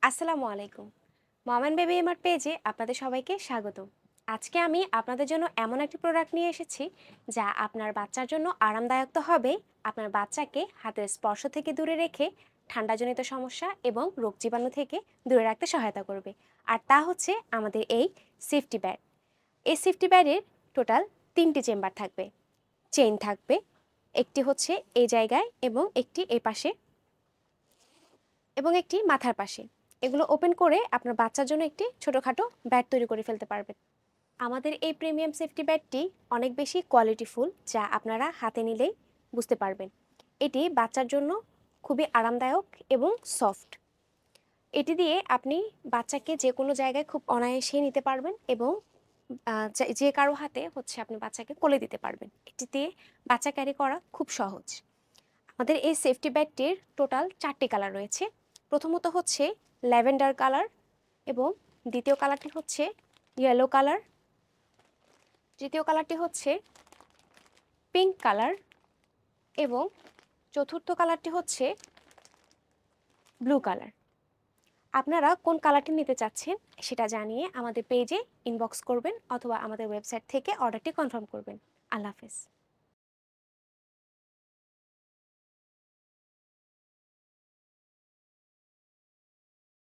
আসসালামু আলাইকুম। মম বেবি এমার পেজে আপনাদের সবাইকে স্বাগত। আজকে আমি আপনাদের জন্য এমন একটি প্রোডাক্ট নিয়ে এসেছি যা আপনার বাচ্চার জন্য আরামদায়ক তো হবেই, আপনার বাচ্চাকে হাতের স্পর্শ থেকে দূরে রেখে ঠান্ডাজনিত সমস্যা এবং রোগ জীবাণু থেকে দূরে রাখতে সহায়তা করবে। আর তা হচ্ছে আমাদের এই সেফটি ব্যাড। এই সেফটি ব্যাডের টোটাল ৩টি চেম্বার থাকবে, চেইন থাকবে, একটি হচ্ছে এই জায়গায় এবং একটি এই পাশে এবং একটি মাথার পাশে। এগুলো ওপেন করে আপনার বাচ্চার জন্য একটি ছোটোখাটো ব্যাট তৈরি করে ফেলতে পারবেন। আমাদের এই প্রিমিয়াম সেফটি ব্যাটটি অনেক বেশি কোয়ালিটিফুল, যা আপনারা হাতে নিলেই বুঝতে পারবেন। এটি বাচ্চার জন্য খুবই আরামদায়ক এবং সফট। এটি দিয়ে আপনি বাচ্চাকে যে কোনো জায়গায় খুব অনায়াসেই নিতে পারবেন এবং যে কারো হাতে হচ্ছে আপনি বাচ্চাকে কোলে দিতে পারবেন। এটি দিয়ে বাচ্চা ক্যারি করা খুব সহজ। আমাদের এই সেফটি ব্যাগটির টোটাল 4টি কালার রয়েছে। প্রথমত হচ্ছে ল্যাভেন্ডার কালার এবং দ্বিতীয় কালারটি হচ্ছে ইয়েলো কালার, তৃতীয় কালারটি হচ্ছে পিঙ্ক কালার এবং চতুর্থ কালারটি হচ্ছে ব্লু কালার। আপনারা কোন কালারটি নিতে চাচ্ছেন সেটা জানিয়ে আমাদের পেজে ইনবক্স করবেন অথবা আমাদের ওয়েবসাইট থেকে অর্ডারটি কনফার্ম করবেন। আল্লাহ হাফেজ।